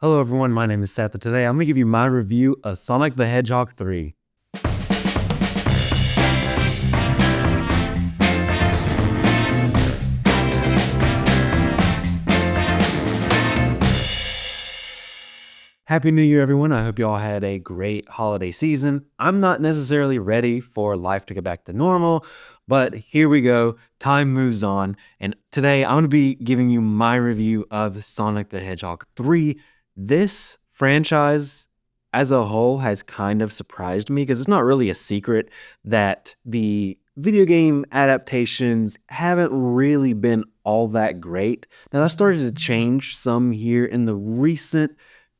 Hello everyone, my name is Seth, and today I'm going to give you my review of Sonic the Hedgehog 3. Happy New Year everyone, I hope you all had a great holiday season. I'm not necessarily ready for life to get back to normal, but here we go, time moves on, and today I'm going to be giving you my review of Sonic the Hedgehog 3. This franchise as a whole has kind of surprised me because it's not really a secret that the video game adaptations haven't really been all that great. Now that started to change some here in the recent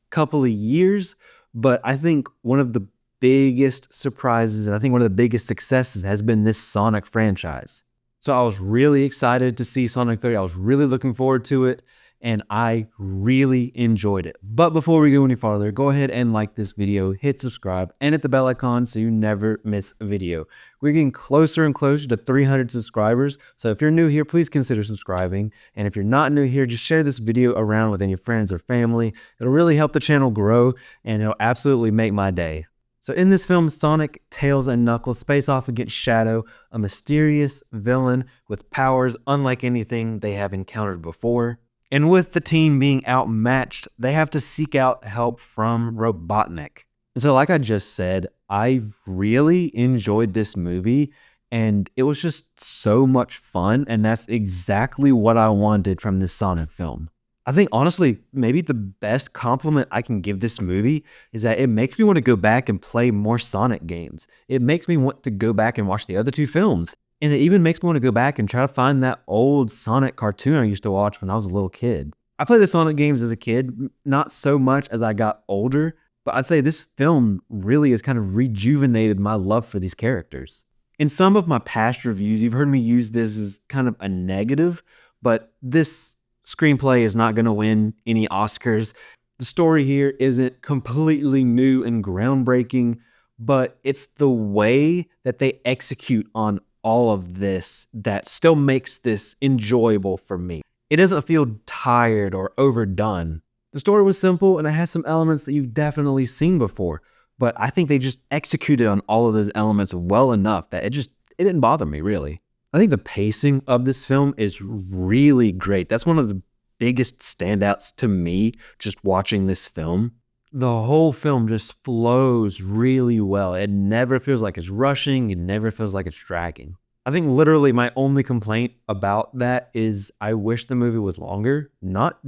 couple of years, but I think one of the biggest surprises and I think one of the biggest successes has been this Sonic franchise. So I was really excited to see Sonic 3. I was really looking forward to it, and I really enjoyed it. But before we go any farther, go ahead and like this video, hit subscribe, and hit the bell icon so you never miss a video. We're getting closer and closer to 300 subscribers, so if you're new here, please consider subscribing. And if you're not new here, just share this video around with any friends or family. It'll really help the channel grow, and it'll absolutely make my day. So in this film, Sonic, Tails, and Knuckles face off against Shadow, a mysterious villain with powers unlike anything they have encountered before. And with the team being outmatched, they have to seek out help from Robotnik. And so like I just said, I really enjoyed this movie, and it was just so much fun, and that's exactly what I wanted from this Sonic film. I think honestly, maybe the best compliment I can give this movie is that it makes me want to go back and play more Sonic games. It makes me want to go back and watch the other two films. And it even makes me want to go back and try to find that old Sonic cartoon I used to watch when I was a little kid. I played the Sonic games as a kid, not so much as I got older, but I'd say this film really has kind of rejuvenated my love for these characters. In some of my past reviews, you've heard me use this as kind of a negative, but this screenplay is not going to win any Oscars. The story here isn't completely new and groundbreaking, but it's the way that they execute on all of this that still makes this enjoyable for me. It doesn't feel tired or overdone. The story was simple and it has some elements that you've definitely seen before, but I think they just executed on all of those elements well enough that it didn't bother me really. I think the pacing of this film is really great. That's one of the biggest standouts to me just watching this film. The whole film just flows really well. It never feels like it's rushing. It never feels like it's dragging. I think literally my only complaint about that is I wish the movie was longer, not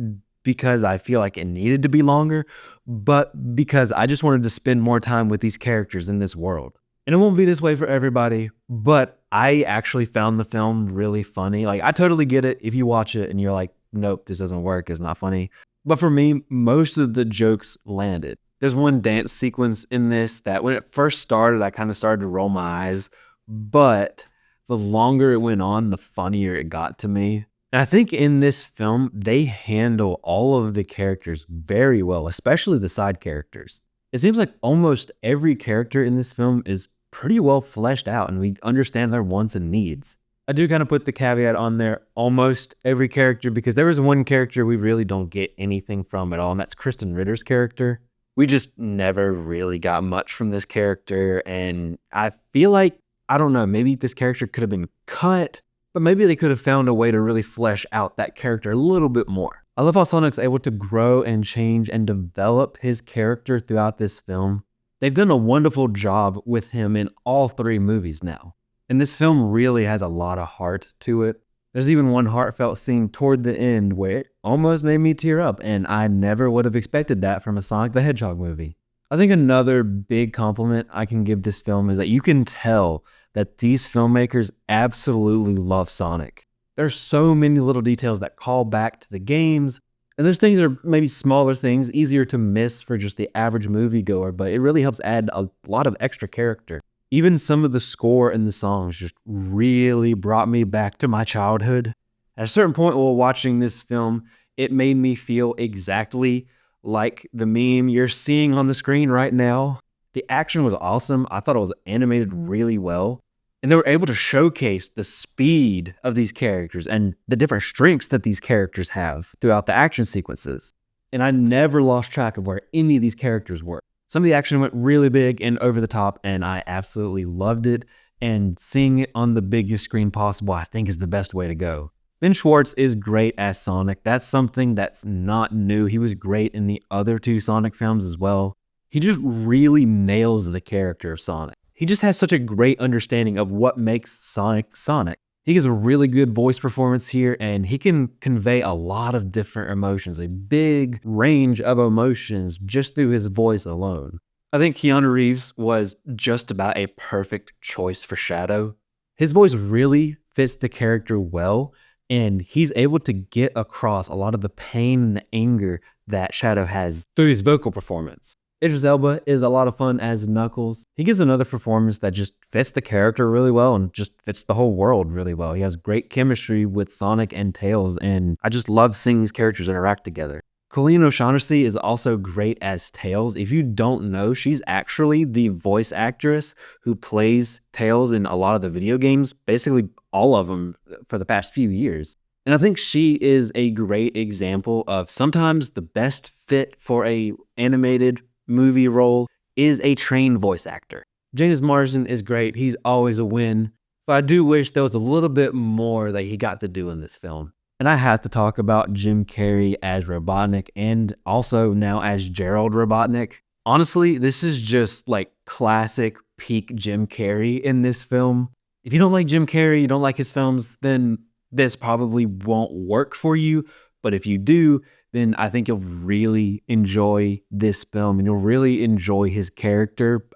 because I feel like it needed to be longer, but because I just wanted to spend more time with these characters in this world. And it won't be this way for everybody, but I actually found the film really funny. Like, I totally get it if you watch it and you're like, nope, this doesn't work, it's not funny. But for me, most of the jokes landed. There's one dance sequence in this that when it first started, I kind of started to roll my eyes, but the longer it went on, the funnier it got to me. And I think in this film, they handle all of the characters very well, especially the side characters. It seems like almost every character in this film is pretty well fleshed out and we understand their wants and needs. I do kind of put the caveat on there, almost every character, because there is one character we really don't get anything from at all, and that's Kristen Ritter's character. We just never really got much from this character, and I feel like, I don't know, maybe this character could have been cut, but maybe they could have found a way to really flesh out that character a little bit more. I love how Sonic's able to grow and change and develop his character throughout this film. They've done a wonderful job with him in all three movies now. And this film really has a lot of heart to it. There's even one heartfelt scene toward the end where it almost made me tear up, and I never would have expected that from a Sonic the Hedgehog movie. I think another big compliment I can give this film is that you can tell that these filmmakers absolutely love Sonic. There's so many little details that call back to the games, and those things are maybe smaller things, easier to miss for just the average moviegoer, but it really helps add a lot of extra character. Even some of the score and the songs just really brought me back to my childhood. At a certain point while watching this film, it made me feel exactly like the meme you're seeing on the screen right now. The action was awesome. I thought it was animated really well. And they were able to showcase the speed of these characters and the different strengths that these characters have throughout the action sequences. and I never lost track of where any of these characters were. Some of the action went really big and over the top, and I absolutely loved it. And seeing it on the biggest screen possible, I think, is the best way to go. Ben Schwartz is great as Sonic. That's something that's not new. He was great in the other two Sonic films as well. He just really nails the character of Sonic. He just has such a great understanding of what makes Sonic Sonic. He gives a really good voice performance here, and he can convey a lot of different emotions, a big range of emotions just through his voice alone. I think Keanu Reeves was just about a perfect choice for Shadow. His voice really fits the character well, and he's able to get across a lot of the pain and the anger that Shadow has through his vocal performance. Idris Elba is a lot of fun as Knuckles. He gives another performance that just fits the character really well and just fits the whole world really well. He has great chemistry with Sonic and Tails, and I just love seeing these characters interact together. Colleen O'Shaughnessy is also great as Tails. If you don't know, she's actually the voice actress who plays Tails in a lot of the video games, basically all of them for the past few years. And I think she is a great example of sometimes the best fit for a animated movie role is a trained voice actor. James Marsden is great. He's always a win. But I do wish there was a little bit more that he got to do in this film. And I have to talk about Jim Carrey as Robotnik and also now as Gerald Robotnik. Honestly, this is just like classic peak Jim Carrey in this film. If you don't like Jim Carrey, you don't like his films, then this probably won't work for you. But if you do, then I think you'll really enjoy this film and you'll really enjoy his character,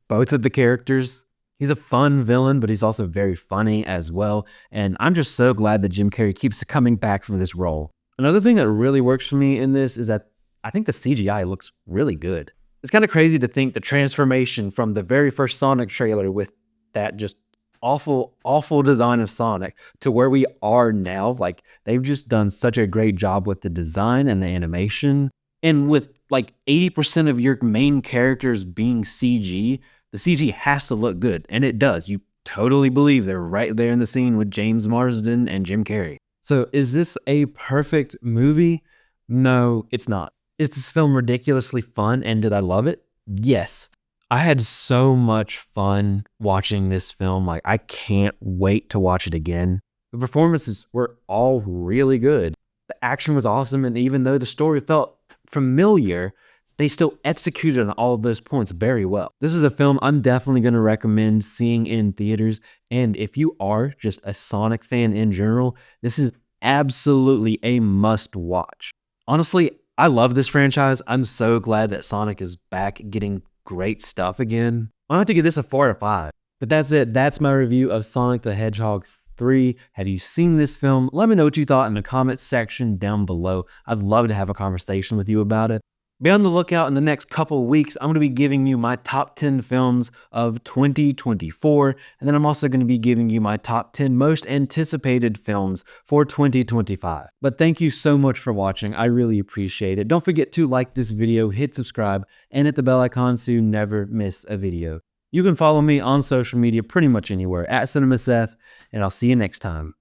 both of the characters. He's a fun villain, but he's also very funny as well. And I'm just so glad that Jim Carrey keeps coming back for this role. Another thing that really works for me in this is that I think the CGI looks really good. It's kind of crazy to think the transformation from the very first Sonic trailer with that just awful, awful design of Sonic to where we are now. Like, they've just done such a great job with the design and the animation. And with like 80% of your main characters being CG, the CG has to look good. And it does. You totally believe they're right there in the scene with James Marsden and Jim Carrey. So is this a perfect movie? No, it's not. Is this film ridiculously fun and did I love it? Yes. I had so much fun watching this film. Like, I can't wait to watch it again. The performances were all really good. The action was awesome, and even though the story felt familiar, they still executed on all of those points very well. This is a film I'm definitely going to recommend seeing in theaters, and if you are just a Sonic fan in general, this is absolutely a must watch. Honestly, I love this franchise. I'm so glad that Sonic is back getting great stuff again. I have to give this a 4 out of 5. But that's it. That's my review of Sonic the Hedgehog 3. Have you seen this film? Let me know what you thought in the comments section down below. I'd love to have a conversation with you about it. Be on the lookout in the next couple of weeks. I'm going to be giving you my top 10 films of 2024. And then I'm also going to be giving you my top 10 most anticipated films for 2025. But thank you so much for watching. I really appreciate it. Don't forget to like this video, hit subscribe, and hit the bell icon so you never miss a video. You can follow me on social media pretty much anywhere at CinemaSeth, and I'll see you next time.